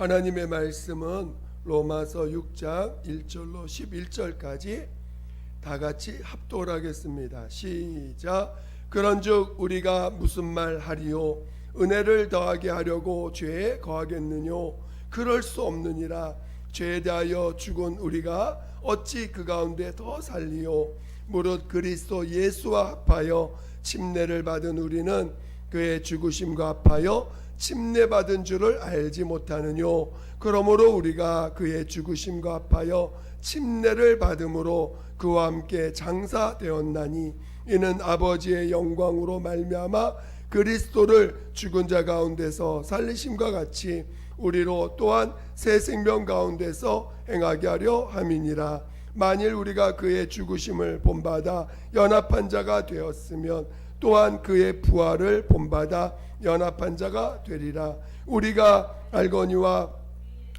하나님의 말씀은 로마서 6장 1절로 11절까지 다 같이 합독을 하겠습니다. 시작. 그런즉 우리가 무슨 말 하리요? 은혜를 더하게 하려고 죄에 거하겠느뇨? 그럴 수 없느니라. 죄에 대하여 죽은 우리가 어찌 그 가운데 더 살리요? 무릇 그리스도 예수와 합하여 침례를 받은 우리는 그의 죽으심과 합하여 침례받은 줄을 알지 못하느뇨? 그러므로 우리가 그의 죽으심과 합하여 침례를 받음으로 그와 함께 장사되었나니 이는 아버지의 영광으로 말미암아 그리스도를 죽은 자 가운데서 살리심과 같이 우리로 또한 새 생명 가운데서 행하게 하려 함이니라. 만일 우리가 그의 죽으심을 본받아 연합한 자가 되었으면 또한 그의 부활을 본받아 연합한 자가 되리라. 우리가 알거니와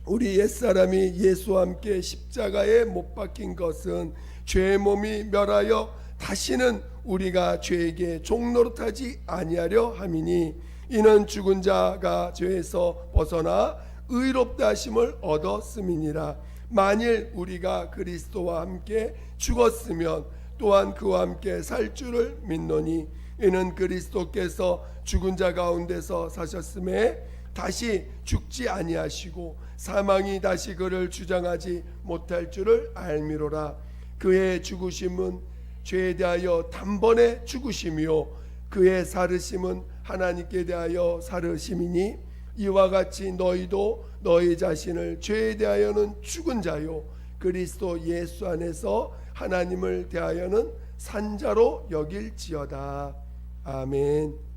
우리 옛사람이 예수와 함께 십자가에 못 박힌 것은 죄의 몸이 멸하여 다시는 우리가 죄에게 종노릇하지 아니하려 함이니 이는 죽은 자가 죄에서 벗어나 의롭다 하심을 얻었음이니라. 만일 우리가 그리스도와 함께 죽었으면 또한 그와 함께 살 줄을 믿노니 이는 그리스도께서 죽은 자 가운데서 사셨음에 다시 죽지 아니하시고 사망이 다시 그를 주장하지 못할 줄을 알미로라. 그의 죽으심은 죄에 대하여 단번에 죽으심이요 그의 살으심은 하나님께 대하여 살으심이니 이와 같이 너희도 너희 자신을 죄에 대하여는 죽은 자요 그리스도 예수 안에서 하나님을 대하여는 산 자로 여길지어다. 아멘.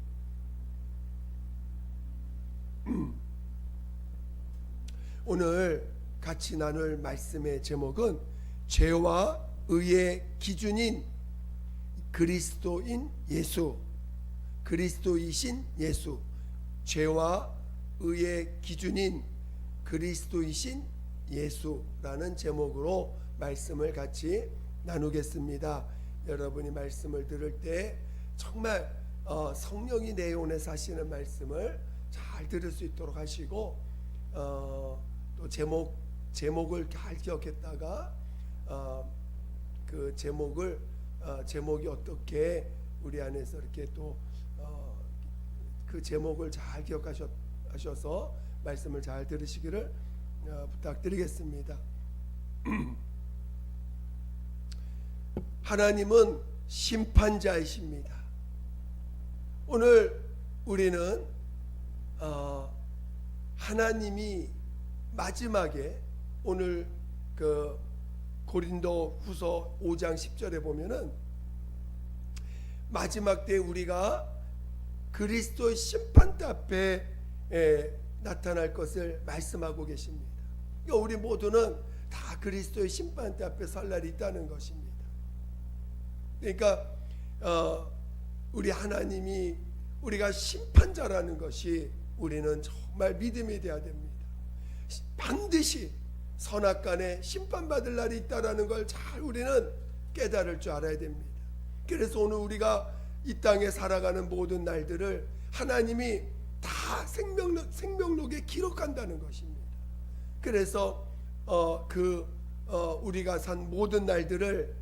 오늘 같이 나눌 말씀의 제목은 죄와 의의 기준인 그리스도인 예수, 그리스도이신 예수, 죄와 의의 기준인 그리스도이신 예수라는 제목으로 말씀을 같이 나누겠습니다. 여러분이 말씀을 들을 때 정말 성령이 내 영혼에 사시는 말씀을 잘 들을 수 있도록 하시고 또 제목을 잘 기억했다가 그 제목이 어떻게 우리 안에서 이렇게 또 그 제목을 잘 기억하셔서 말씀을 잘 들으시기를 부탁드리겠습니다. 하나님은 심판자이십니다. 오늘 우리는 하나님이 마지막에 오늘 그 고린도 후서 5장 10절에 보면은 마지막 때 우리가 그리스도의 심판대 앞에 나타날 것을 말씀하고 계십니다. 그러니까 우리 모두는 다 그리스도의 심판대 앞에 설 날이 있다는 것입니다. 그러니까 우리 하나님이 우리가 심판자라는 것이 우리는 정말 믿음이 되어야 됩니다. 반드시 선악간에 심판받을 날이 있다라는 걸 잘 우리는 깨달을 줄 알아야 됩니다. 그래서 오늘 우리가 이 땅에 살아가는 모든 날들을 하나님이 다 생명록에 기록한다는 것입니다. 그래서 우리가 산 모든 날들을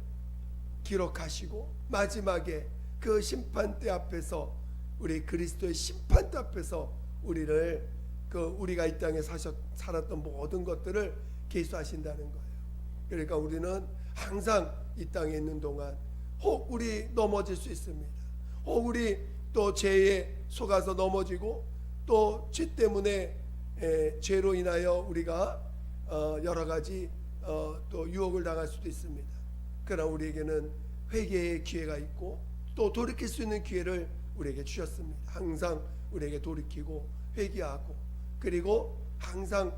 기록하시고 마지막에 그 심판대 앞에서 우리 그리스도의 심판대 앞에서 우리가 이 땅에 살았던 모든 것들을 계수하신다는 거예요. 그러니까 우리는 항상 이 땅에 있는 동안 혹 우리 넘어질 수 있습니다. 혹 우리 또 죄에 속아서 넘어지고 또 죄 때문에 죄로 인하여 우리가 여러 가지 또 유혹을 당할 수도 있습니다. 그러나 우리에게는 회개의 기회가 있고 또 돌이킬 수 있는 기회를 우리에게 주셨습니다. 항상 우리에게 돌이키고 회개하고 그리고 항상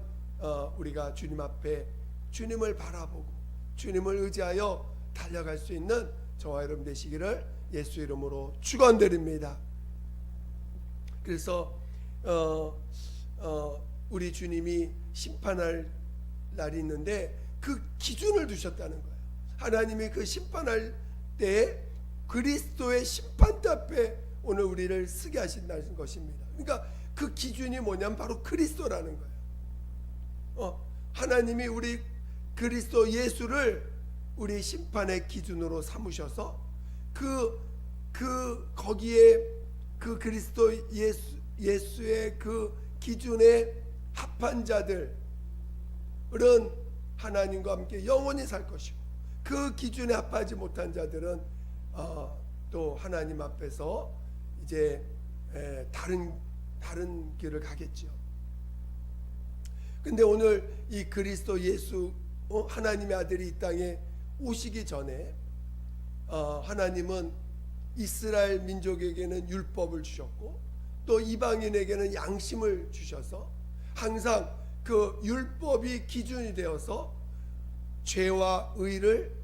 우리가 주님 앞에 주님을 바라보고 주님을 의지하여 달려갈 수 있는 저와 여러분 되시기를 예수 이름으로 축원드립니다. 그래서 우리 주님이 심판할 날이 있는데 그 기준을 두셨다는 거예요. 하나님이 그 심판할 때 그리스도의 심판대 앞에 오늘 우리를 서게 하신다는 것입니다. 그러니까 그 기준이 뭐냐면 바로 그리스도라는 거예요. 하나님이 우리 그리스도 예수를 우리 심판의 기준으로 삼으셔서 거기에 그 그리스도 예수의 그 기준에 합한 자들은 하나님과 함께 영원히 살 것이고, 그 기준에 합하지 못한 자들은 또 하나님 앞에서 이제 다른 길을 가겠죠. 근데 오늘 이 그리스도 예수 하나님의 아들이 이 땅에 오시기 전에 하나님은 이스라엘 민족에게는 율법을 주셨고 또 이방인에게는 양심을 주셔서 항상 그 율법이 기준이 되어서 죄와 의를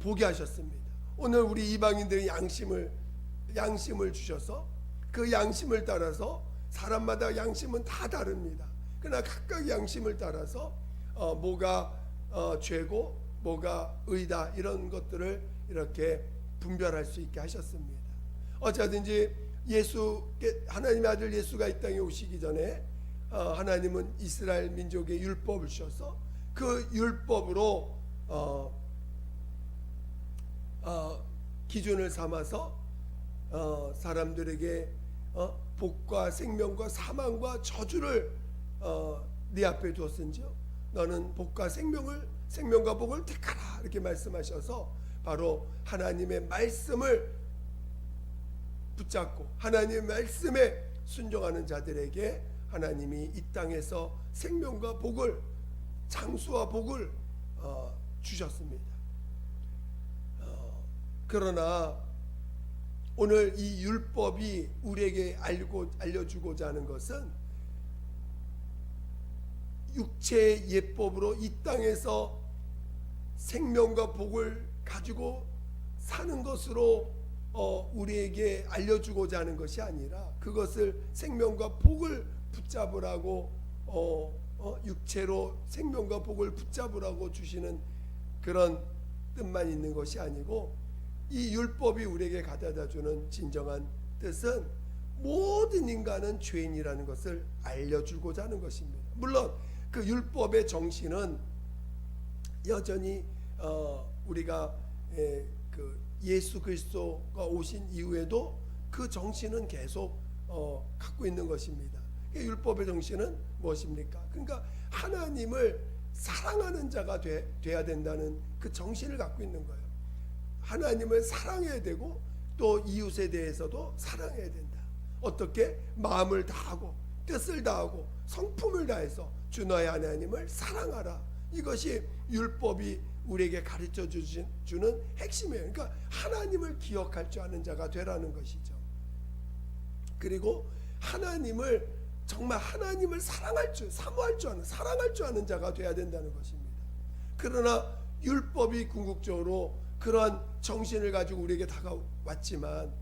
보게 하셨습니다. 오늘 우리 이방인들이 양심을 주셔서 그 양심을 따라서, 사람마다 양심은 다 다릅니다. 그러나 각각 양심을 따라서 뭐가 죄고 뭐가 의다, 이런 것들을 이렇게 분별할 수 있게 하셨습니다. 어쩌든지 하나님의 아들 예수가 이 땅에 오시기 전에 하나님은 이스라엘 민족의 율법을 주셔서 그 율법으로 기준을 삼아서 사람들에게 복과 생명과 사망과 저주를 네 앞에 두었은지요 너는 복과 생명과 복을 택하라, 이렇게 말씀하셔서 바로 하나님의 말씀을 붙잡고 하나님의 말씀에 순종하는 자들에게 하나님이 이 땅에서 생명과 복을, 장수와 복을 주셨습니다. 그러나 오늘 이 율법이 우리에게 알려주고자 하는 것은 육체의 예법으로 이 땅에서 생명과 복을 가지고 사는 것으로 우리에게 알려주고자 하는 것이 아니라, 그것을 생명과 복을 붙잡으라고 육체로 생명과 복을 붙잡으라고 주시는 그런 뜻만 있는 것이 아니고, 이 율법이 우리에게 가져다주는 진정한 뜻은 모든 인간은 죄인이라는 것을 알려주고자 하는 것입니다. 물론 그 율법의 정신은 여전히 우리가 그 예수 그리스도가 오신 이후에도 그 정신은 계속 갖고 있는 것입니다. 율법의 정신은 무엇입니까? 그러니까 하나님을 사랑하는 자가 돼야 된다는 그 정신을 갖고 있는 거예요. 하나님을 사랑해야 되고 또 이웃에 대해서도 사랑해야 된다. 어떻게? 마음을 다하고 뜻을 다하고 성품을 다해서 주 너의 하나님을 사랑하라. 이것이 율법이 우리에게 가르쳐 주는 핵심이에요. 그러니까 하나님을 기억할 줄 아는 자가 되라는 것이죠. 그리고 정말 하나님을 사랑할 줄, 사모할 줄 아는, 사랑할 줄 아는 자가 돼야 된다는 것입니다. 그러나 율법이 궁극적으로 그러한 정신을 가지고 우리에게 다가왔지만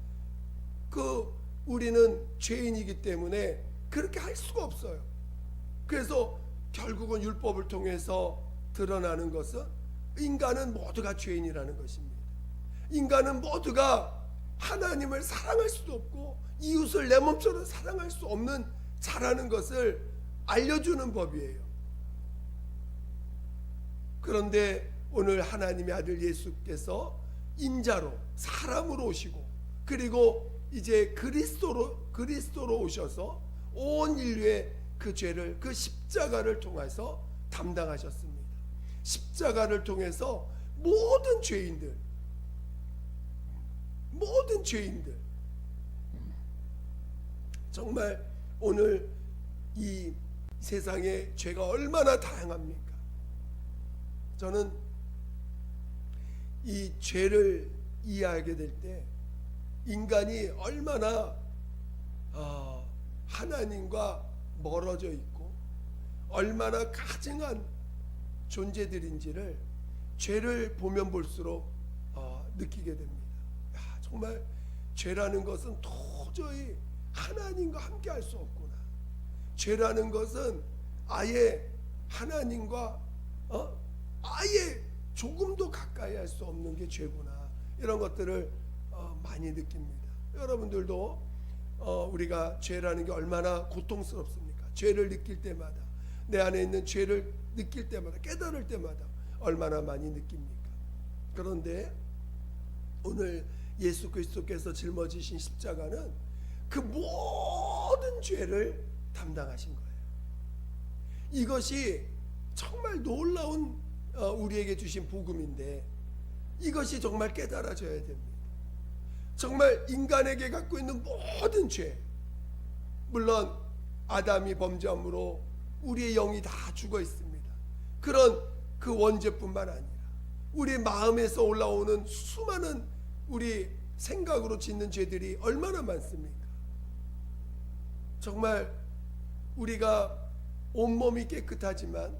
우리는 죄인이기 때문에 그렇게 할 수가 없어요. 그래서 결국은 율법을 통해서 드러나는 것은 인간은 모두가 죄인이라는 것입니다. 인간은 모두가 하나님을 사랑할 수도 없고 이웃을 내 몸처럼 사랑할 수 없는 자라는 것을 알려주는 법이에요. 그런데 오늘 하나님의 아들 예수께서 인자로, 사람으로 오시고, 그리고 이제 그리스도로 오셔서 온 인류의 그 죄를, 그 십자가를 통해서 담당하셨습니다. 십자가를 통해서 모든 죄인들 정말 오늘 이 세상에 죄가 얼마나 다양합니까? 저는 이 죄를 이해하게 될 때 인간이 얼마나 하나님과 멀어져 있고 얼마나 가증한 존재들인지를 죄를 보면 볼수록 느끼게 됩니다. 정말 죄라는 것은 도저히 하나님과 함께 할 수 없구나. 죄라는 것은 아예 하나님과 아예 조금도 가까이 할 수 없는 게 죄구나. 이런 것들을 많이 느낍니다. 여러분들도 우리가 죄라는 게 얼마나 고통스럽습니까? 죄를 느낄 때마다, 내 안에 있는 죄를 느낄 때마다, 깨달을 때마다 얼마나 많이 느낍니까? 그런데 오늘 예수 그리스도께서 짊어지신 십자가는 그 모든 죄를 담당하신 거예요. 이것이 정말 놀라운 우리에게 주신 복음인데, 이것이 정말 깨달아져야 됩니다. 정말 인간에게 갖고 있는 모든 죄, 물론 아담이 범죄함으로 우리의 영이 다 죽어 있습니다. 그런 그 원죄뿐만 아니라 우리 마음에서 올라오는 수많은 우리 생각으로 짓는 죄들이 얼마나 많습니까? 정말 우리가 온몸이 깨끗하지만,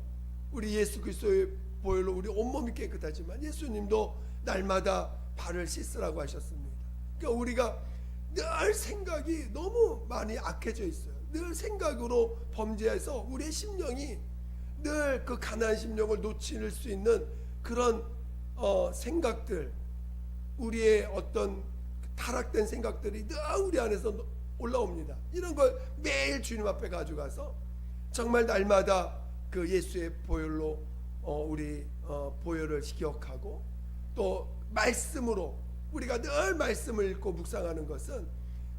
우리 예수 그리스도의 보혈로 우리 온몸이 깨끗하지만 예수님도 날마다 발을 씻으라고 하셨습니다. 그러니까 우리가 늘 생각이 너무 많이 악해져 있어요. 늘 생각으로 범죄해서 우리의 심령이 늘 그 가난한 심령을 놓칠 수 있는 그런 생각들, 우리의 어떤 타락된 생각들이 늘 우리 안에서 올라옵니다. 이런 걸 매일 주님 앞에 가져가서 정말 날마다 그 예수의 보혈로 우리 보혈을 기억하고, 또 말씀으로 우리가 늘 말씀을 읽고 묵상하는 것은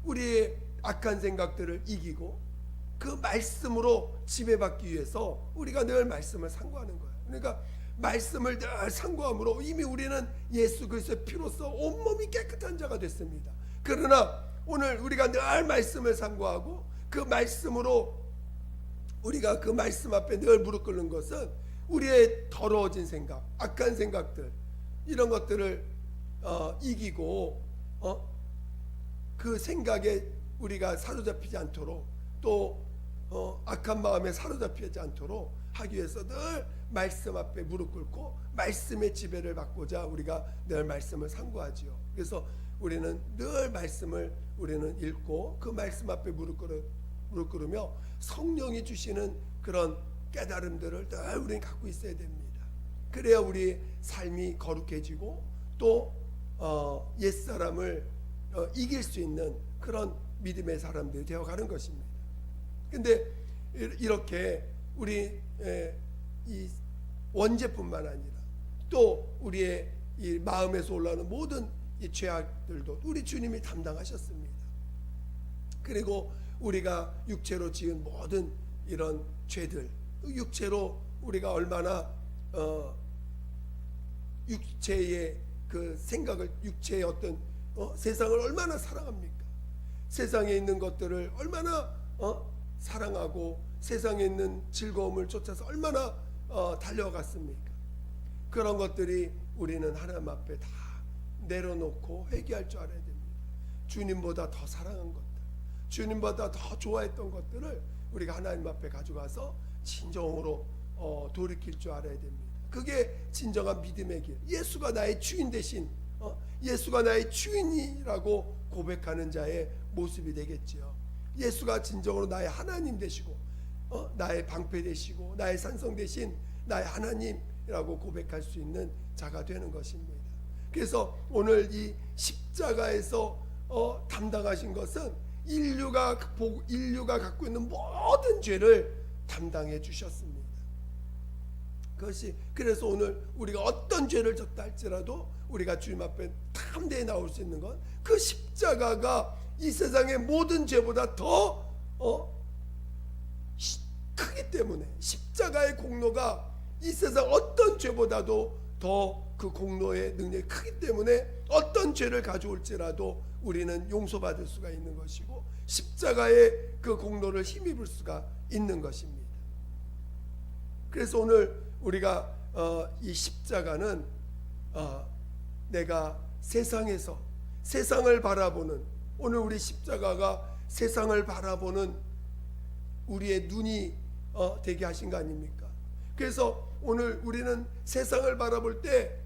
우리의 악한 생각들을 이기고 그 말씀으로 지배받기 위해서 우리가 늘 말씀을 상고하는 거예요. 그러니까 말씀을 늘 상고함으로 이미 우리는 예수 그리스도의 피로써 온몸이 깨끗한 자가 됐습니다. 그러나 오늘 우리가 늘 말씀을 상고하고 그 말씀으로 우리가 그 말씀 앞에 늘 무릎 꿇는 것은 우리의 더러워진 생각, 악한 생각들, 이런 것들을 이기고 그 생각에 우리가 사로잡히지 않도록, 또 악한 마음에 사로잡히지 않도록 하기 위해서 늘 말씀 앞에 무릎 꿇고 말씀의 지배를 받고자 우리가 늘 말씀을 상고하지요. 그래서 우리는 늘 말씀을 우리는 읽고 그 말씀 앞에 무릎 꿇으며 성령이 주시는 그런 깨달음들을 늘 우리는 갖고 있어야 됩니다. 그래야 우리 삶이 거룩해지고 또 옛사람을 이길 수 있는 그런 믿음의 사람들이 되어가는 것입니다. 근데 이렇게 우리 이 원죄뿐만 아니라 또 우리의 이 마음에서 올라오는 모든 이 죄악들도 우리 주님이 담당하셨습니다. 그리고 우리가 육체로 지은 모든 이런 죄들, 육체로 우리가 얼마나 육체의 그 생각을, 육체의 어떤 세상을 얼마나 사랑합니까? 세상에 있는 것들을 얼마나 사랑하고 세상에 있는 즐거움을 쫓아서 얼마나 달려갔습니까? 그런 것들이 우리는 하나님 앞에 다 내려놓고 회개할 줄 알아야 됩니다. 주님보다 더 사랑한 것들, 주님보다 더 좋아했던 것들을 우리가 하나님 앞에 가져가서 진정으로 돌이킬 줄 알아야 됩니다. 그게 진정한 믿음의 길, 예수가 나의 주인 대신 예수가 나의 주인이라고 고백하는 자의 모습이 되겠지요. 예수가 진정으로 나의 하나님 되시고 나의 방패 되시고 나의 산성 대신 나의 하나님이라고 고백할 수 있는 자가 되는 것입니다. 그래서 오늘 이 십자가에서 담당하신 것은 인류가 갖고 있는 모든 죄를 담당해 주셨습니다. 그것이 그래서 오늘 우리가 어떤 죄를 졌다 할지라도 우리가 주님 앞에 담대히 나올 수 있는 건 그 십자가가 이 세상의 모든 죄보다 더 크기 때문에, 십자가의 공로가 이 세상 어떤 죄보다도 더 그 공로의 능력이 크기 때문에 어떤 죄를 가져올지라도 우리는 용서받을 수가 있는 것이고 십자가의 그 공로를 힘입을 수가 있는 것입니다. 그래서 오늘 우리가 이 십자가는 내가 세상에서 세상을 바라보는, 오늘 우리 십자가가 세상을 바라보는 우리의 눈이 되게 하신 거 아닙니까? 그래서 오늘 우리는 세상을 바라볼 때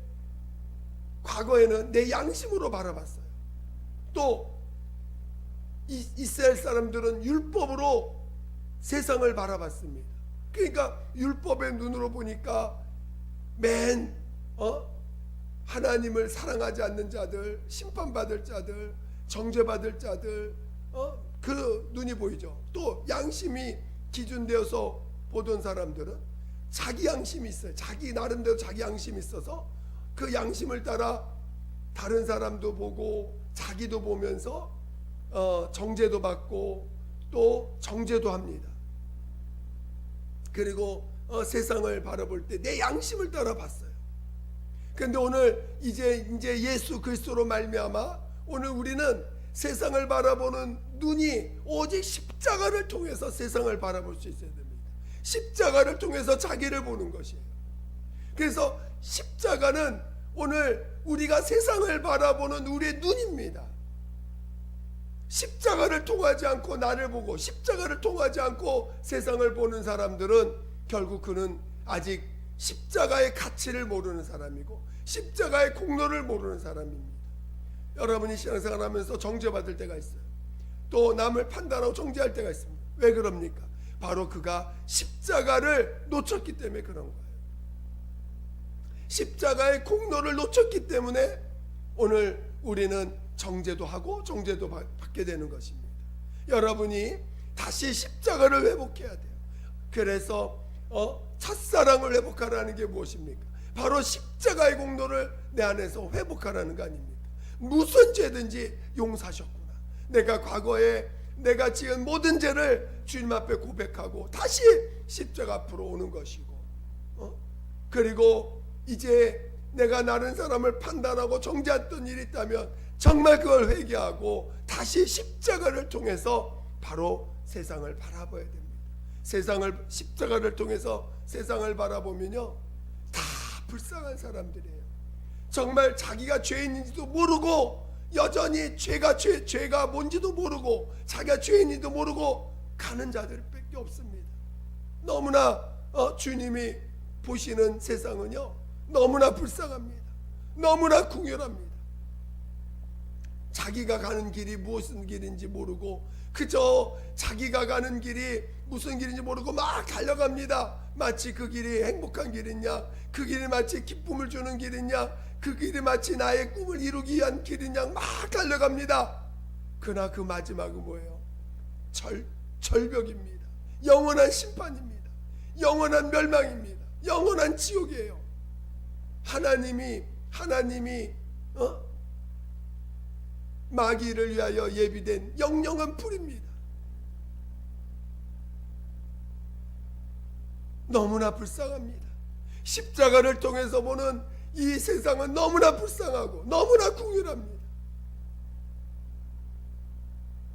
과거에는 내 양심으로 바라봤어요. 또 이스라엘 사람들은 율법으로 세상을 바라봤습니다. 그러니까 율법의 눈으로 보니까 맨 하나님을 사랑하지 않는 자들, 심판받을 자들, 정죄받을 자들, 그 눈이 보이죠. 또 양심이 기준되어서 보던 사람들은 자기 양심이 있어요. 자기 나름대로 자기 양심이 있어서 그 양심을 따라 다른 사람도 보고 자기도 보면서 정죄도 받고 또 정죄도 합니다. 그리고 세상을 바라볼 때 내 양심을 따라 봤어요. 그런데 오늘 이제 예수 그리스도로 말미암아 오늘 우리는 세상을 바라보는 눈이 오직 십자가를 통해서 세상을 바라볼 수 있어야 됩니다. 십자가를 통해서 자기를 보는 것이에요. 그래서 십자가는 오늘 우리가 세상을 바라보는 우리의 눈입니다. 십자가를 통하지 않고 나를 보고 십자가를 통하지 않고 세상을 보는 사람들은 결국 그는 아직 십자가의 가치를 모르는 사람이고 십자가의 공로를 모르는 사람입니다. 여러분이 신앙생활 하면서 정죄받을 때가 있어요. 또 남을 판단하고 정죄할 때가 있습니다. 왜 그럽니까? 바로 그가 십자가를 놓쳤기 때문에 그런 거예요. 십자가의 공로를 놓쳤기 때문에 오늘 우리는 정죄도 하고 정죄도 받게 되는 것입니다. 여러분이 다시 십자가를 회복해야 돼요. 그래서 첫사랑을 회복하라는 게 무엇입니까? 바로 십자가의 공로를 내 안에서 회복하라는 거 아닙니까? 무슨 죄든지 용서하셨구나. 내가 과거에 내가 지은 모든 죄를 주님 앞에 고백하고 다시 십자가 앞으로 오는 것이고 그리고 이제 내가 다른 사람을 판단하고 정죄했던 일이 있다면 정말 그걸 회개하고 다시 십자가를 통해서 바로 세상을 바라봐야 됩니다. 십자가를 통해서 세상을 바라보면요 다 불쌍한 사람들이에요. 정말 자기가 죄인인지도 모르고 여전히 죄가 뭔지도 모르고 자기가 죄인인지도 모르고 가는 자들밖에 없습니다. 너무나 주님이 보시는 세상은요 너무나 불쌍합니다. 너무나 궁혈합니다. 자기가 가는 길이 무슨 길인지 모르고 그저 자기가 가는 길이 무슨 길인지 모르고 막 달려갑니다. 마치 그 길이 행복한 길이냐, 그 길이 마치 기쁨을 주는 길이냐, 그 길이 마치 나의 꿈을 이루기 위한 길이냐 막 달려갑니다. 그러나 그 마지막은 뭐예요? 절벽입니다. 영원한 심판입니다. 영원한 멸망입니다. 영원한 지옥이에요. 하나님이 마귀를 위하여 예비된 영영한 불입니다. 너무나 불쌍합니다. 십자가를 통해서 보는 이 세상은 너무나 불쌍하고 너무나 궁휼합니다.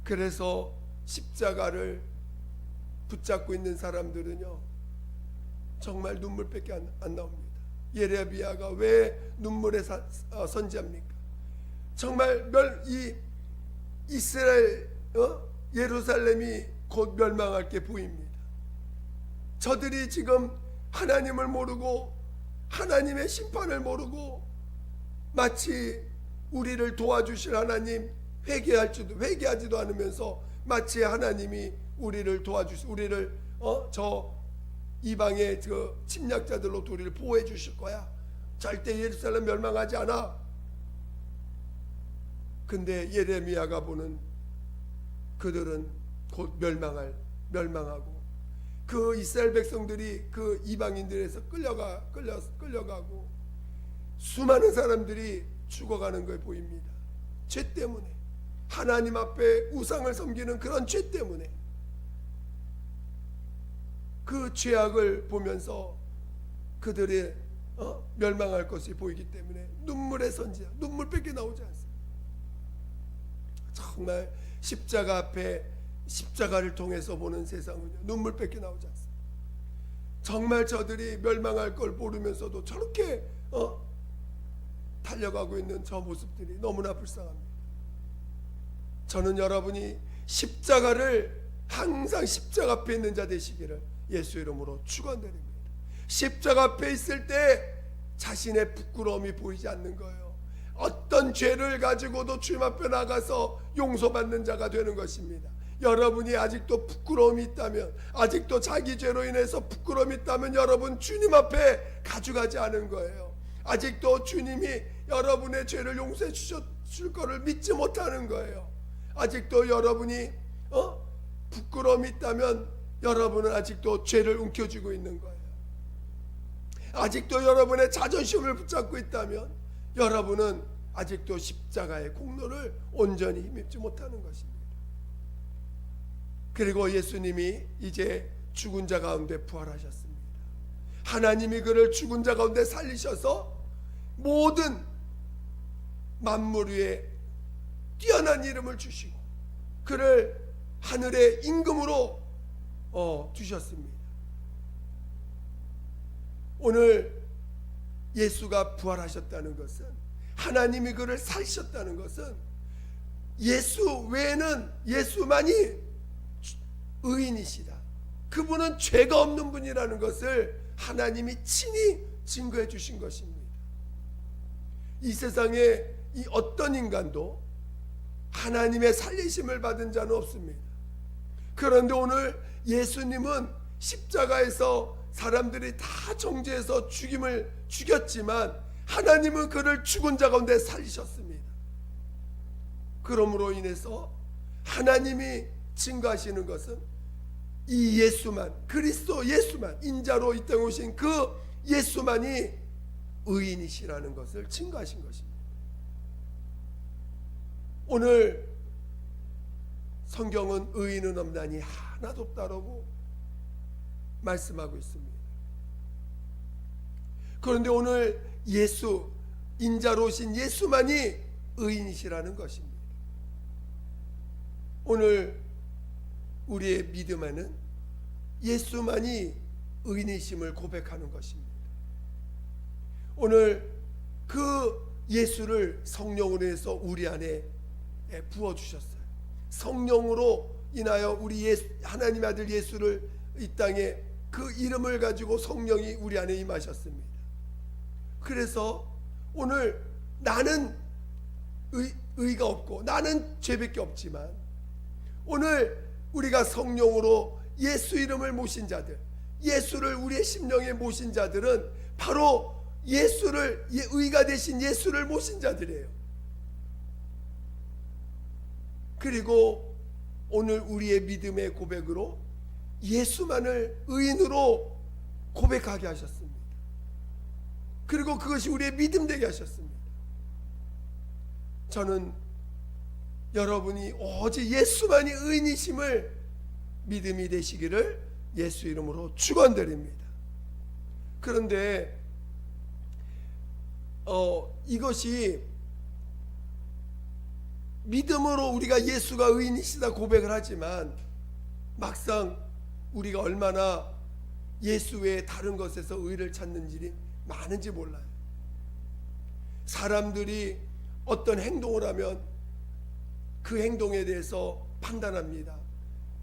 그래서 십자가를 붙잡고 있는 사람들은요 정말 눈물밖에 안 나옵니다. 예레미야가 왜 눈물에 선지합니까? 정말 이 이스라엘 예루살렘이 곧 멸망할 게 보입니다. 저들이 지금 하나님을 모르고 하나님의 심판을 모르고 마치 우리를 도와주실 하나님 회개하지도 않으면서 마치 하나님이 우리를 우리를 저 이방의 그 침략자들로 우리를 보호해 주실 거야. 절대 예루살렘 멸망하지 않아. 근데 예레미야가 보는 그들은 곧 멸망하고 그 이스라엘 백성들이 그 이방인들에서 끌려가고 수많은 사람들이 죽어가는 걸 보입니다. 죄 때문에 하나님 앞에 우상을 섬기는 그런 죄 때문에 그 죄악을 보면서 그들의 멸망할 것이 보이기 때문에 눈물의 선지야 눈물밖에 나오지 않습니다. 정말 십자가 앞에 십자가를 통해서 보는 세상은요 눈물밖에 나오지 않습니다. 정말 저들이 멸망할 걸 모르면서도 저렇게 달려가고 있는 저 모습들이 너무나 불쌍합니다. 저는 여러분이 십자가를 항상 십자가 앞에 있는 자 되시기를 예수 이름으로 축원드립니다. 십자가 앞에 있을 때 자신의 부끄러움이 보이지 않는 거예요. 어떤 죄를 가지고도 주님 앞에 나가서 용서받는 자가 되는 것입니다. 여러분이 아직도 부끄러움이 있다면 아직도 자기 죄로 인해서 부끄러움이 있다면 여러분 주님 앞에 가져가지 않은 거예요. 아직도 주님이 여러분의 죄를 용서해 주실 거를 믿지 못하는 거예요. 아직도 여러분이 부끄러움이 있다면 여러분은 아직도 죄를 움켜쥐고 있는 거예요. 아직도 여러분의 자존심을 붙잡고 있다면 여러분은 아직도 십자가의 공로를 온전히 힘입지 못하는 것입니다. 그리고 예수님이 이제 죽은 자 가운데 부활하셨습니다. 하나님이 그를 죽은 자 가운데 살리셔서 모든 만물 위에 뛰어난 이름을 주시고 그를 하늘의 임금으로 주셨습니다. 오늘 예수가 부활하셨다는 것은, 하나님이 그를 살리셨다는 것은 예수 외에는, 예수만이 의인이시다, 그분은 죄가 없는 분이라는 것을 하나님이 친히 증거해 주신 것입니다. 이 세상에 이 어떤 인간도 하나님의 살리심을 받은 자는 없습니다. 그런데 오늘 예수님은 십자가에서 사람들이 다 정죄해서 죽였지만 하나님은 그를 죽은 자 가운데 살리셨습니다. 그러므로 인해서 하나님이 증거하시는 것은 이 예수만, 그리스도 예수만, 인자로 이 땅에 오신 그 예수만이 의인이시라는 것을 증거하신 것입니다. 오늘 성경은 의인은 없나니 하나도 없다라고 말씀하고 있습니다. 그런데 오늘 예수, 인자로 오신 예수만이 의인이시라는 것입니다. 오늘 우리의 믿음 안은 예수만이 의인이심을 고백하는 것입니다. 오늘 그 예수를 성령으로 해서 우리 안에 부어주셨어요. 성령으로 인하여 우리 하나님의 아들 예수를 이 땅에 그 이름을 가지고 성령이 우리 안에 임하셨습니다. 그래서 오늘 나는 의가 없고 나는 죄밖에 없지만 오늘 우리가 성령으로 예수 이름을 모신 자들, 예수를 우리의 심령에 모신 자들은 바로 예수를, 의가 되신 예수를 모신 자들이에요. 그리고 오늘 우리의 믿음의 고백으로 예수만을 의인으로 고백하게 하셨습니다. 그리고 그것이 우리의 믿음 되게 하셨습니다. 저는 여러분이 오직 예수만이 의인이심을 믿음이 되시기를 예수 이름으로 축원드립니다. 그런데 이것이 믿음으로 우리가 예수가 의인이시다 고백을 하지만 막상 우리가 얼마나 예수 외에 다른 것에서 의를 찾는 일이 많은지 몰라요. 사람들이 어떤 행동을 하면 그 행동에 대해서 판단합니다.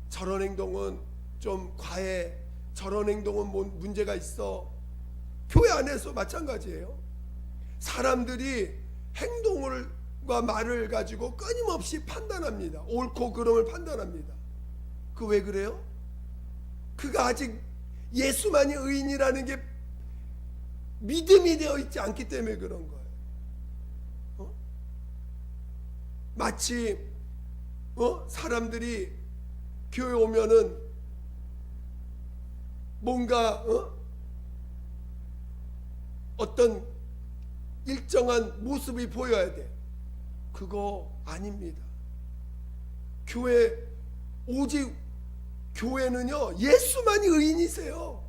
저런 행동은 좀 과해, 저런 행동은 문제가 있어. 교회 안에서 마찬가지예요. 사람들이 행동과 말을 가지고 끊임없이 판단합니다. 옳고 그름을 판단합니다. 그 왜 그래요? 그가 아직 예수만이 의인이라는 게 믿음이 되어 있지 않기 때문에 그런 거예요. 마치 사람들이 교회 오면은 뭔가 어떤 일정한 모습이 보여야 돼. 그거 아닙니다. 오직 교회는요, 예수만이 의인이세요.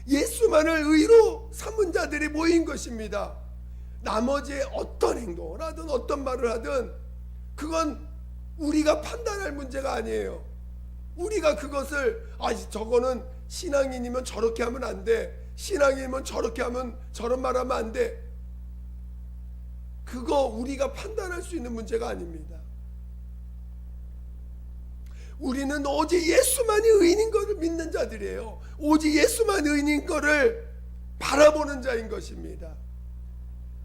예수만을 의로 삼은 자들이 모인 것입니다. 나머지의 어떤 행동을 하든 어떤 말을 하든 그건 우리가 판단할 문제가 아니에요. 우리가 그것을 저거는 신앙인이면 저렇게 하면 안 돼, 신앙인이면 저렇게 하면 저런 말하면 안 돼, 그거 우리가 판단할 수 있는 문제가 아닙니다. 우리는 오직 예수만이 의인인 것을 믿는 자들이에요. 오직 예수만 의인인 것을 바라보는 자인 것입니다.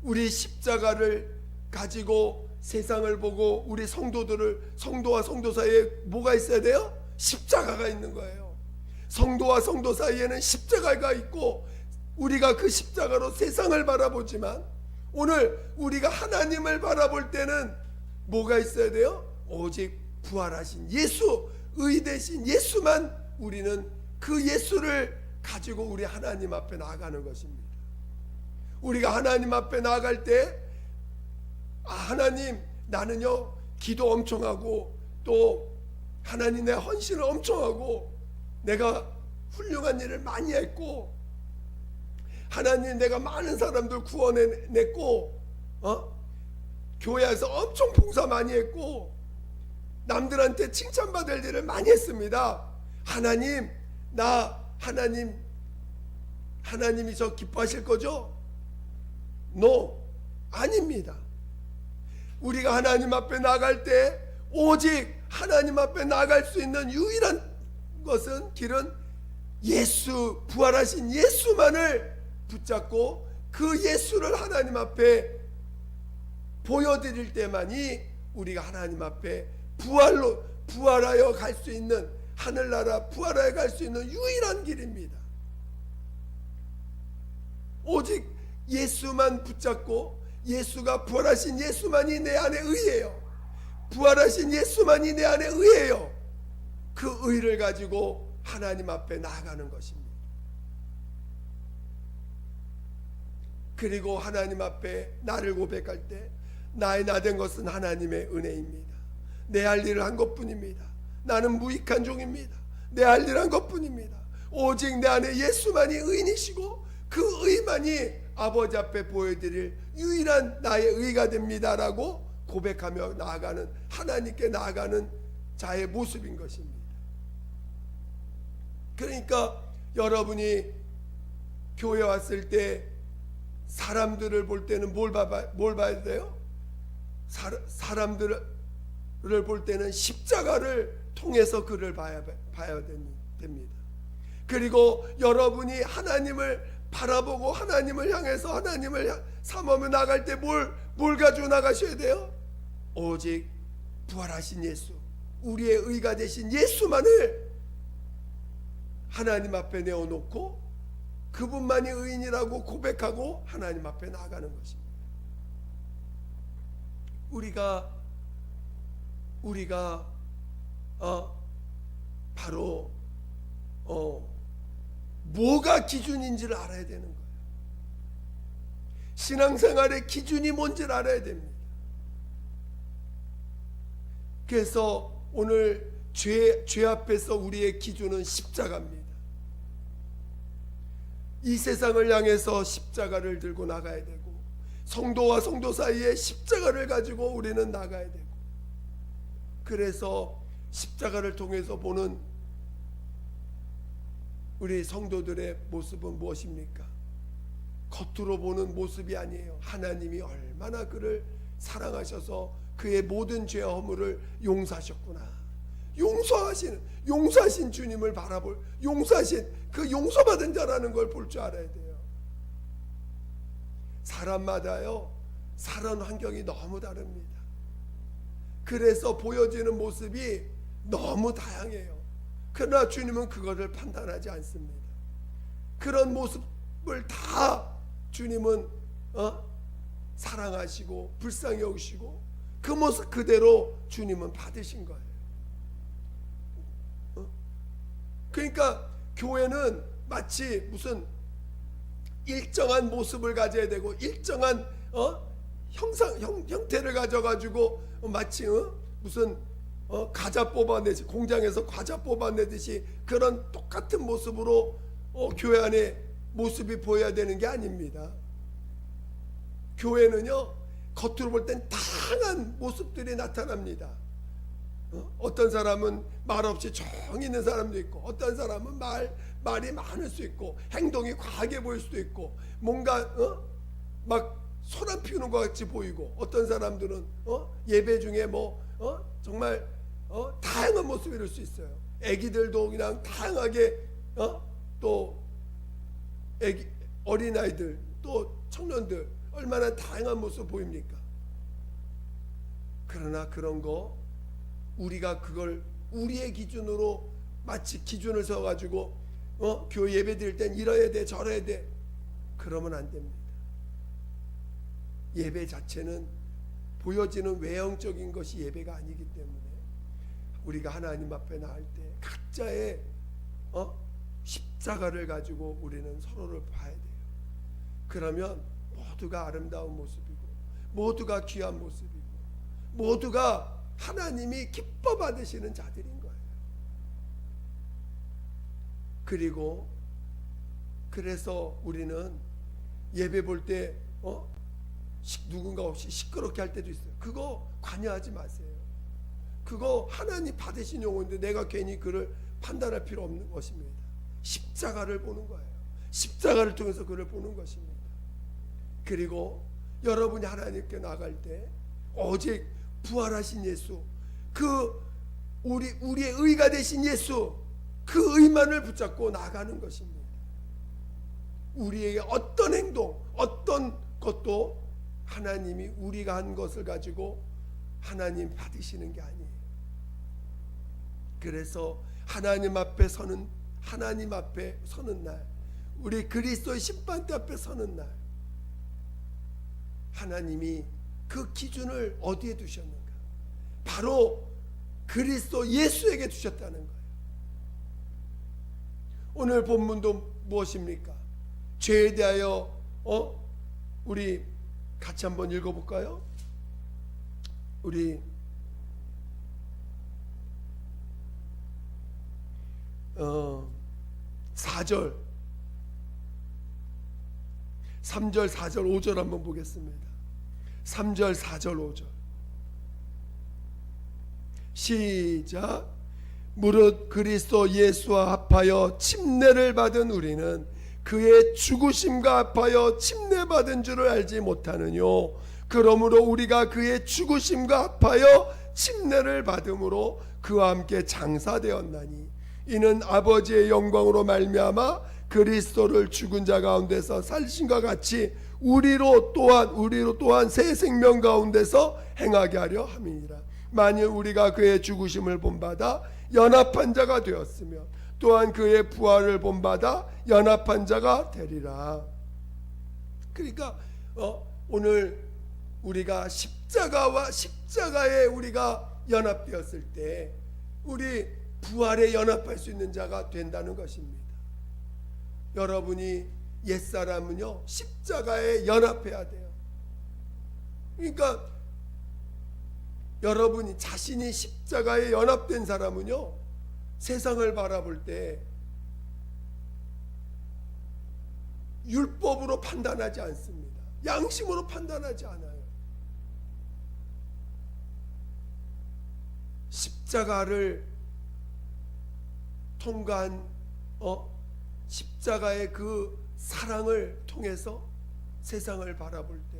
우리 십자가를 가지고 세상을 보고 우리 성도와 성도 사이에 뭐가 있어야 돼요? 십자가가 있는 거예요. 성도와 성도 사이에는 십자가가 있고 우리가 그 십자가로 세상을 바라보지만 오늘 우리가 하나님을 바라볼 때는 뭐가 있어야 돼요? 오직 부활하신 예수, 의 대신 예수만, 우리는 그 예수를 가지고 우리 하나님 앞에 나아가는 것입니다. 우리가 하나님 앞에 나아갈 때 하나님 나는요 기도 엄청 하고 또 하나님 내 헌신을 엄청 하고 내가 훌륭한 일을 많이 했고 하나님 내가 많은 사람들 구원해냈고 교회에서 엄청 봉사 많이 했고 남들한테 칭찬받을 일을 많이 했습니다. 하나님 하나님이 저 기뻐하실 거죠? No, 아닙니다. 우리가 하나님 앞에 나갈 때 오직 하나님 앞에 나갈 수 있는 유일한 길은 예수, 부활하신 예수만을 붙잡고 그 예수를 하나님 앞에 보여드릴 때만이 우리가 하나님 앞에 부활하여 갈 수 있는, 하늘나라 부활하여 갈 수 있는 유일한 길입니다. 오직 예수만 붙잡고 예수가 부활하신 예수만이 내 안에 의예요. 부활하신 예수만이 내 안에 의예요. 그 의를 가지고 하나님 앞에 나아가는 것입니다. 그리고 하나님 앞에 나를 고백할 때 나의 나된 것은 하나님의 은혜입니다. 내 할 일을 한 것뿐입니다. 나는 무익한 종입니다. 내 할 일을 한 것뿐입니다. 오직 내 안에 예수만이 의인이시고 그 의만이 아버지 앞에 보여드릴 유일한 나의 의가 됩니다라고 고백하며 나아가는, 하나님께 나아가는 자의 모습인 것입니다. 그러니까 여러분이 교회 왔을 때 사람들을 볼 때는 뭘 봐야 돼요? 사람들을 볼 때는 십자가를 통해서 그를 봐야 됩니다. 그리고 여러분이 하나님을 바라보고 하나님을 향해서 하나님을 삼으며 나갈 때 뭘 가지고 나가셔야 돼요? 오직 부활하신 예수, 우리의 의가 되신 예수만을 하나님 앞에 내어놓고 그분만이 의인이라고 고백하고 하나님 앞에 나아가는 것입니다. 우리가 바로 뭐가 기준인지를 알아야 되는 거예요. 신앙생활의 기준이 뭔지를 알아야 됩니다. 그래서 오늘 죄 앞에서 우리의 기준은 십자가입니다. 이 세상을 향해서 십자가를 들고 나가야 되고 성도와 성도 사이에 십자가를 가지고 우리는 나가야 되고, 그래서 십자가를 통해서 보는 우리 성도들의 모습은 무엇입니까? 겉으로 보는 모습이 아니에요. 하나님이 얼마나 그를 사랑하셔서 그의 모든 죄와 허물을 용서하셨구나. 용서하신 주님을 바라볼, 용서하신 그 용서받은 자라는 걸 볼 줄 알아야 돼요. 사람마다요 살아온 환경이 너무 다릅니다. 그래서 보여지는 모습이 너무 다양해요. 그러나 주님은 그것을 판단하지 않습니다. 그런 모습을 다 주님은 사랑하시고 불쌍히 여기시고 그 모습 그대로 주님은 받으신 거예요. 그러니까 교회는 마치 무슨 일정한 모습을 가져야 되고 일정한 형태를 가져가지고 마치 무슨 과자 뽑아내듯이, 공장에서 과자 뽑아내듯이 그런 똑같은 모습으로 교회 안에 모습이 보여야 되는 게 아닙니다. 교회는요 겉으로 볼 땐 다양한 모습들이 나타납니다. 어떤 사람은 말 없이 조용히 있는 사람도 있고, 어떤 사람은 말이 많을 수 있고, 행동이 과하게 보일 수도 있고, 뭔가 막 소란 피우는 것 같이 보이고, 어떤 사람들은 예배 중에 정말 다양한 모습일 수 있어요. 애기들도 그냥 다양하게 또 어린아이들 또 청년들 얼마나 다양한 모습 보입니까? 그러나 그런 거 우리가 그걸 우리의 기준으로 마치 기준을 서가지고 교회 예배 드릴 땐 이래야 돼 저래야 돼 그러면 안 됩니다. 예배 자체는 보여지는 외형적인 것이 예배가 아니기 때문에 우리가 하나님 앞에 나갈 때 각자의 십자가를 가지고 우리는 서로를 봐야 돼요. 그러면 모두가 아름다운 모습이고 모두가 귀한 모습이고 모두가 하나님이 기뻐 받으시는 자들인 거예요. 그래서 우리는 예배 볼 때 누군가 없이 시끄럽게 할 때도 있어요. 그거 관여하지 마세요. 그거 하나님 받으신 용어인데 내가 괜히 그를 판단할 필요 없는 것입니다. 십자가를 보는 거예요. 십자가를 통해서 그를 보는 것입니다. 그리고 여러분이 하나님께 나갈 때 오직 부활하신 예수, 우리의 의가 되신 예수, 그 의만을 붙잡고 나가는 것입니다. 우리에게 어떤 행동, 어떤 것도 하나님이 우리가 한 것을 가지고 하나님 받으시는 게 아니에요. 그래서 하나님 앞에 서는 날, 우리 그리스도의 심판대 앞에 서는 날, 하나님이 그 기준을 어디에 두셨는가? 바로 그리스도 예수에게 두셨다는 거예요. 오늘 본문도 무엇입니까? 죄에 대하여 우리 같이 한번 읽어볼까요? 우리 4절 3절 4절 5절 한번 보겠습니다. 3절 4절 5절 시작. 무릇 그리스도 예수와 합하여 침례를 받은 우리는 그의 죽으심과 합하여 침례받은 줄을 알지 못하느뇨. 그러므로 우리가 그의 죽으심과 합하여 침례를 받음으로 그와 함께 장사되었나니 이는 아버지의 영광으로 말미암아 그리스도를 죽은 자 가운데서 살리심과 같이 우리로 또한 새 생명 가운데서 행하게 하려 함이니라. 만일 우리가 그의 죽으심을 본받아 연합한 자가 되었으면 또한 그의 부활을 본받아 연합한 자가 되리라. 그러니까 오늘 우리가 십자가에 우리가 연합되었을 때 우리 부활에 연합할 수 있는 자가 된다는 것입니다. 여러분이 옛사람은요 십자가에 연합해야 돼요. 그러니까 여러분이 자신이 십자가에 연합된 사람은요 세상을 바라볼 때 율법으로 판단하지 않습니다. 양심으로 판단하지 않아요. 십자가를 통과한 십자가의 그 사랑을 통해서 세상을 바라볼 때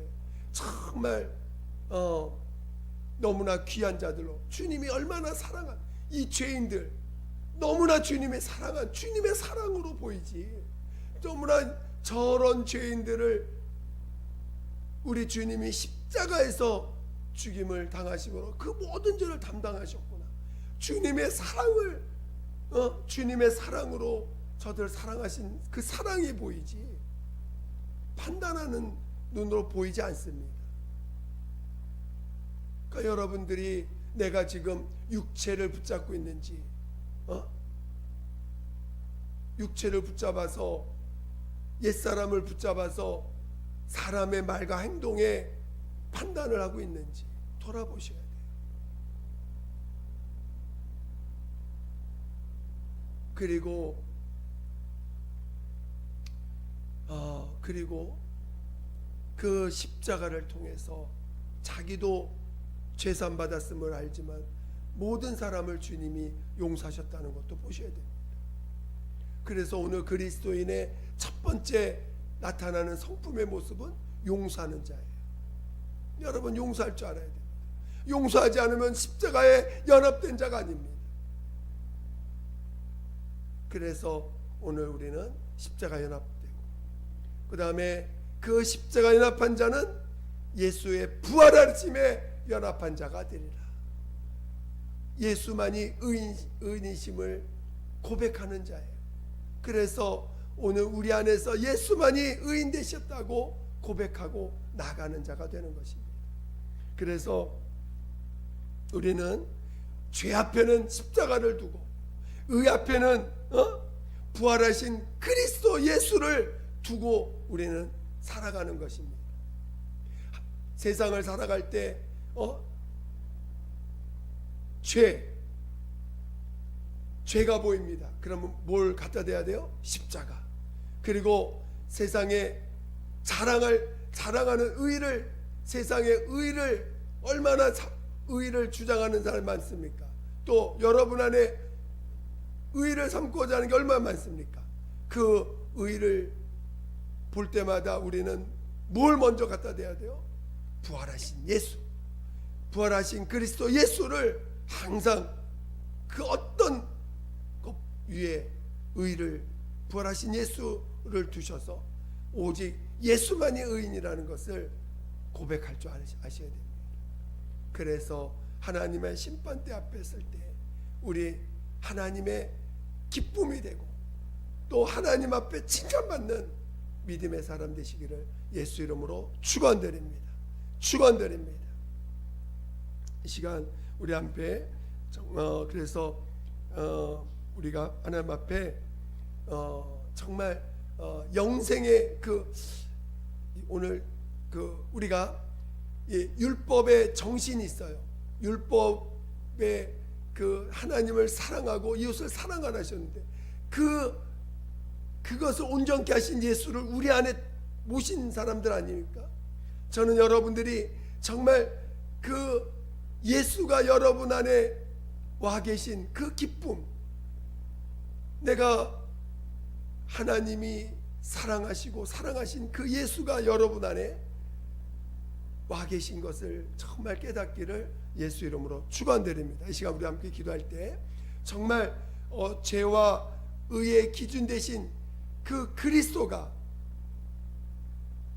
정말 너무나 귀한 자들로 주님이 얼마나 사랑한 이 죄인들 너무나 주님의 사랑으로 보이지. 너무나 저런 죄인들을 우리 주님이 십자가에서 죽임을 당하심으로 그 모든 죄를 담당하셨구나. 주님의 사랑으로 저들 사랑하신 그 사랑이 보이지 판단하는 눈으로 보이지 않습니다. 그러니까 여러분들이 내가 지금 육체를 붙잡고 있는지 육체를 붙잡아서 옛사람을 붙잡아서 사람의 말과 행동에 판단을 하고 있는지 돌아보셔야 돼요. 그리고 그 십자가를 통해서 자기도 죄산 받았음을 알지만 모든 사람을 주님이 용서하셨다는 것도 보셔야 됩니다. 그래서 오늘 그리스도인의 첫 번째 나타나는 성품의 모습은 용서하는 자예요. 여러분 용서할 줄 알아야 됩니다. 용서하지 않으면 십자가에 연합된 자가 아닙니다. 그래서 오늘 우리는 십자가 연합되고 그 다음에 그 십자가 연합한 자는 예수의 부활하심에 연합한 자가 되리라. 예수만이 의인이심을 고백하는 자예요. 그래서 오늘 우리 안에서 예수만이 의인 되셨다고 고백하고 나가는 자가 되는 것입니다. 그래서 우리는 죄 앞에는 십자가를 두고 의 앞에는 부활하신 그리스도 예수를 두고 우리는 살아가는 것입니다. 세상을 살아갈 때 죄가 보입니다. 그러면 뭘 갖다 대야 돼요? 십자가. 그리고 세상에 자랑하는 의를, 세상의 의를, 얼마나 의를 주장하는 사람이 많습니까? 또 여러분 안에 의를 삼고자 하는 게 얼마나 많습니까? 그 의를 볼 때마다 우리는 뭘 먼저 갖다 대야 돼요? 부활하신 예수, 부활하신 그리스도 예수를 항상 그 어떤 것 위에 의를, 부활하신 예수를 두셔서 오직 예수만이 의인이라는 것을 고백할 줄 아셔야 됩니다. 그래서 하나님의 심판대 앞에 설 때 우리 하나님의 기쁨이 되고 또 하나님 앞에 칭찬받는 믿음의 사람 되시기를 예수 이름으로 축원드립니다. 축원드립니다. 이 시간 우리 앞에 그래서 우리가 하나님 앞에 정말 영생의 오늘 우리가 율법의 정신이 있어요. 율법의 하나님을 사랑하고 이웃을 사랑하라 하셨는데 그것을 온전케 하신 예수를 우리 안에 모신 사람들 아닙니까? 저는 여러분들이 정말 예수가 여러분 안에 와 계신 그 기쁨, 내가 하나님이 사랑하시고 사랑하신 그 예수가 여러분 안에 와 계신 것을 정말 깨닫기를 예수 이름으로 축원드립니다. 이 시간 우리 함께 기도할 때 정말 죄와 의의 기준 되신 그 그리스도가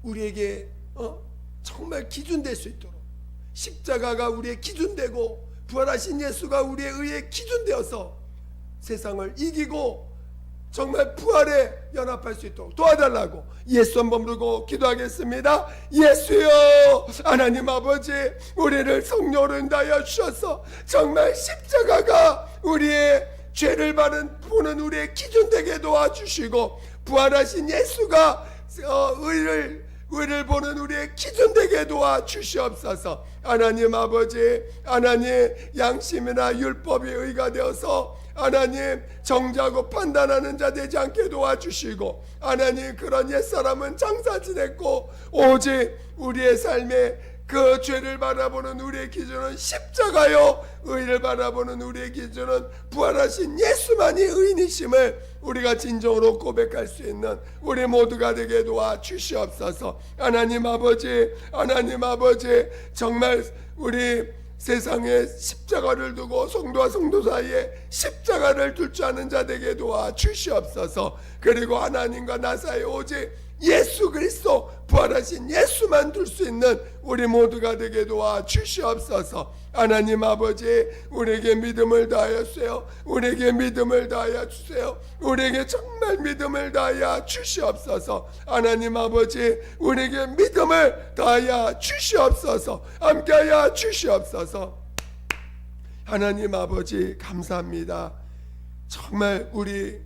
우리에게 정말 기준 될 수 있도록, 십자가가 우리의 기준 되고 부활하신 예수가 우리의 의의 기준 되어서 세상을 이기고 정말 부활에 연합할 수 있도록 도와달라고 예수 한번 부르고 기도하겠습니다. 예수여, 하나님 아버지, 우리를 성령으로 인도하여 주셔서 정말 십자가가 우리의 죄를 보는 우리의 기준 되게 도와주시고 부활하신 예수가 의를 보는 우리의 기준 되게 도와주시옵소서. 하나님 아버지, 하나님 양심이나 율법이 의가 되어서 하나님 정죄하고 판단하는 자 되지 않게 도와주시고, 하나님 그런 옛사람은 장사 지냈고 오직 우리의 삶에 그 죄를 바라보는 우리의 기준은 십자가요, 의를 바라보는 우리의 기준은 부활하신 예수만이 의인이심을 우리가 진정으로 고백할 수 있는 우리 모두가 되게 도와주시옵소서. 하나님 아버지, 하나님 아버지, 정말 우리 세상에 십자가를 두고 성도와 성도 사이에 십자가를 둘 줄 아는 자 되게 도와주시옵소서. 그리고 하나님과 나 사이에 오직 예수 그리스도 부활하신 예수만 둘 수 있는 우리 모두가 되게 도와주시옵소서. 하나님 아버지, 우리에게 믿음을 다하여 주세요. 우리에게 믿음을 다하여 주세요. 우리에게 정말 믿음을 다하여 주시옵소서. 하나님 아버지, 우리에게 믿음을 다하여 주시옵소서. 함께하여 주시옵소서. 하나님 아버지, 감사합니다. 정말 우리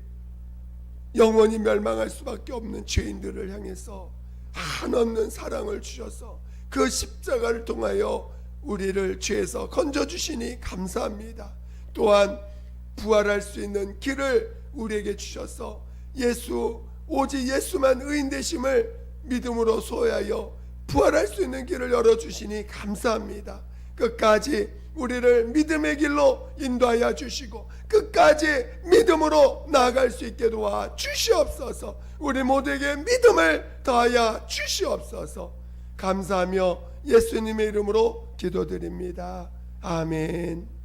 영원히 멸망할 수밖에 없는 죄인들을 향해서 한없는 사랑을 주셔서 그 십자가를 통하여 우리를 죄에서 건져주시니 감사합니다. 또한 부활할 수 있는 길을 우리에게 주셔서 오직 예수만 의인 되심을 믿음으로 소유하여 부활할 수 있는 길을 열어주시니 감사합니다. 끝까지 우리를 믿음의 길로 인도하여 주시고 끝까지 믿음으로 나아갈 수 있게 도와 주시옵소서. 우리 모두에게 믿음을 더하여 주시옵소서. 감사하며 예수님의 이름으로 기도드립니다. 아멘.